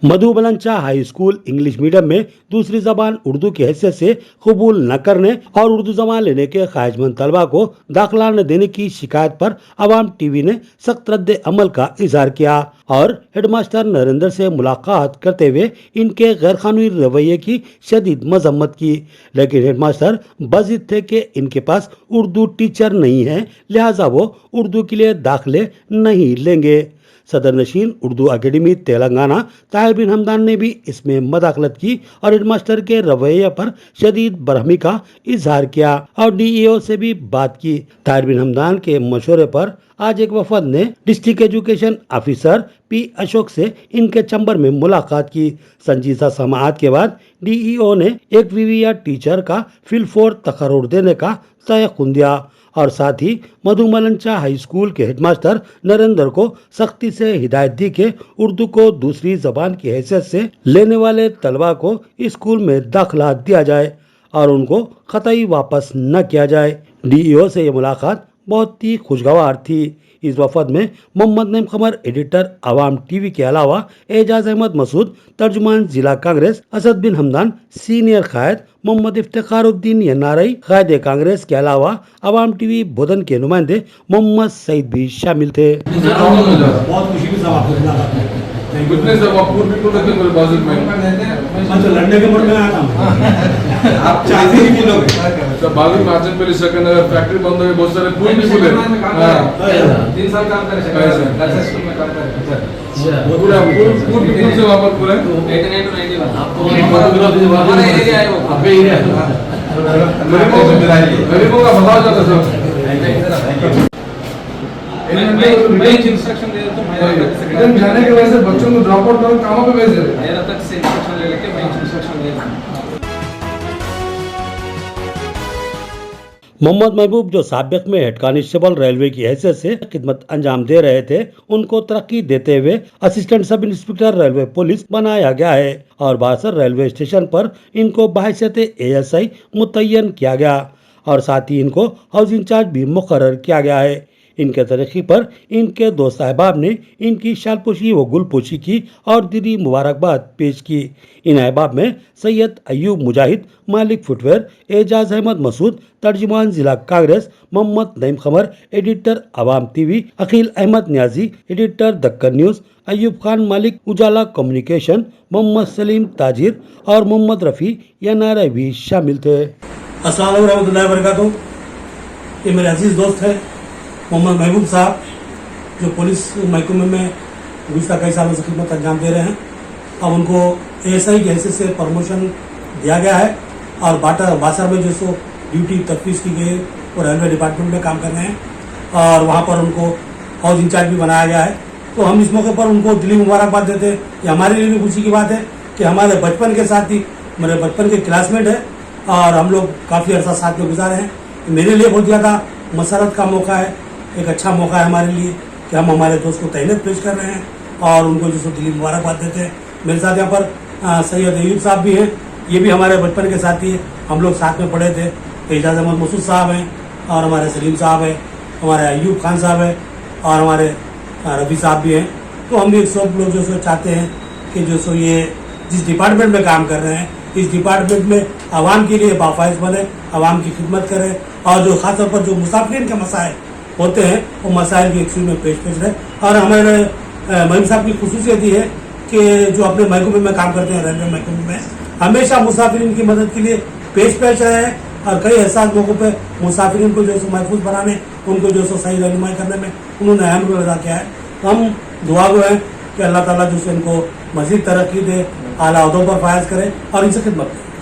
मधुबलंचा high school English medium में दूसरी जबान उर्दू की हैसियत से कबूल न करने और उर्दू जबान लेने के ख्वाहिशमंद तलबा को दाखिला न देने की शिकायत पर अवाम टीवी ने सख्त रद्द अमल का इजहार किया और हेडमास्टर नरेंद्र से मुलाकात करते हुए इनके गैर कानूनी रवैये की शदीद मजम्मत की। लेकिन हेडमास्टर बजिद थे कि इनके पास उर्दू टीचर नहीं है, लिहाजा वो उर्दू के लिए दाखिले नहीं लेंगे। सदर नशीन उर्दू अकेडमी तेलंगाना ताहिर बिन हमदान ने भी इसमें मदाखलत की और हेडमास्टर के रवैये पर शदीद बरहमी का इजहार किया और डीईओ से भी बात की। ताहिर बिन हमदान के मशवरे पर आज एक वफद ने district education officer P Ashok से इनके चैम्बर में मुलाकात की। संजीदा समाअत के बाद डीईओ ने एक वीवीआर टीचर का फिलफोर तकर्रुर देने का तयक़ुन दिया और साथ ही मधुमलंचा हाई स्कूल के हेडमास्टर नरेंद्र को सख्ती से हिदायत दी कि उर्दू को दूसरी जबान की हैसियत से लेने वाले तलबा को स्कूल में दाखिला दिया जाए और उनको कतई वापस न किया जाए। डीईओ से ये मुलाकात बहुत ही खुशगवार थी। इस वफद में मोहम्मद नईम कमर एडिटर अवाम टीवी के अलावा एजाज अहमद मसूद तर्जुमान जिला कांग्रेस, असद बिन हमदान सीनियर कायद, मोहम्मद इफ्तिखारुद्दीन एनआरआई कायदे कांग्रेस के अलावा अवाम टीवी बोधन के नुमाइंदे मोहम्मद सईद भी शामिल थे। बहुत खुशी के साथ Witness of poor people that people Basit में मैं तो लड़ने के मूड में आया था। आप चाहते ही नहीं लोग तो बाजू में आजकल पहले सेकंड अगर फैक्ट्री बंद हो गई बहुत सारे पूरी people है 3 साल काम करे गर्ल्स स्कूल में काम करे पूरा पूर people से वहाँ पर पूरा 89 to 91 आपको हमारा एरिया है वो आपके एरिया मेरे को का बताओ जाता सब मैं इंस्ट्रक्शन दे देता हूं इधर जाने के वजह से बच्चों को ड्रॉप आउट करो कामों पे भेज दे मेरा तक से इंस्ट्रक्शन ले लेके मैं इंस्ट्रक्शन दे दूं। मोहम्मद महबूब जो साबिक में हेड कांस्टेबल रेलवे की हैसियत से खिदमत अंजाम दे रहे थे, उनको तरक्की देते हुए assistant sub inspector railway police बनाया गया है और बासर रेलवे स्टेशन पर इनको बहैसियत एएसआई मुतय्यन किया गया और साथ ही इनको हाउस इंचार्ज भी मुकर्रर किया गया है। इनके तरक्की पर इनके दोस्त अहबाब ने इनकी शालपोशी व गुलपोशी की और दिली मुबारकबाद पेश की। इन अहबाब में सैयद अयूब मुजाहिद मालिक फुटवेयर, एजाज अहमद मसूद तर्जुमान जिला Congress, Mohammed Naeem Qamar editor Awam TV, Aqeel Ahmed Niazi editor Deccan news, Ayub Khan मालिक उजाला कम्युनिकेशन, मोहम्मद सलीम ताजिर और मोहम्मद रफ़ी एनआरआई भी शामिल थे। अस्सलाम वालेकुम रहमतुल्लाहि व बरकातहू। ये मेरे अजीज दोस्त है मोहम्मद महबूब साहब, जो पुलिस महकमे में गुज़श्ता कई सालों से खिदमत अंजाम दे रहे हैं। अब उनको एएसआई की हैसियत से प्रमोशन दिया गया है और बासर में जो सो ड्यूटी तफवीज़ की गई वो रेलवे डिपार्टमेंट में काम कर रहे हैं और वहाँ पर उनको हाउस इंचार्ज भी बनाया गया है। तो हम इस मौके पर उनको दिली मुबारकबाद देते हैं। ये हमारे लिए भी खुशी की बात है कि हमारे बचपन के साथ ही मेरे बचपन के क्लासमेट है और हम लोग काफ़ी अर्सा साथ में गुजारे हैं। मेरे लिए बहुत ज़्यादा मसरत का मौका है, एक अच्छा मौका है हमारे लिए कि हम हमारे दोस्त को तहनीत पेश कर रहे हैं और उनको जो दिली मुबारकबाद देते हैं। मेरे साथ यहाँ पर सैयद अयूब साहब भी हैं, ये भी हमारे बचपन के साथी हैं, हम लोग साथ में पढ़े थे। एजाज अहमद मसूद साहब हैं और हमारे सलीम साहब हैं, हमारे अयूब खान साहब हैं और हमारे रफ़ी साहब भी हैं। तो हम भी सब लोग जो सो चाहते हैं कि जो सो ये जिस डिपार्टमेंट में काम कर रहे हैं इस डिपार्टमेंट में आवाम के लिए बाफाइज बने, आवाम की खिदमत करें और जो ख़ासतौर पर जो मुसाफिरीन के मसाइल होते हैं वो मसाइल की एक्चुअली में पेश रहे। और हमारे महबूब साहब की खुसूसियत ये है कि जो अपने महकमे में काम करते हैं रेलवे महकमे में हमेशा मुसाफिरीन की मदद के लिए पेश रहे हैं और कई एहसास मौक़ों पे मुसाफिरीन को जो सो महफूज बनाने, उनको जो सो सही रहनुमाई करने में उन्होंने अहम रोल अदा किया है। तो हम दुआ गो हैं कि अल्लाह ताला जो सो इनको मज़ीद तरक्की दे, आला ओहदों पर फायज करे और इनसे खिदमत करे।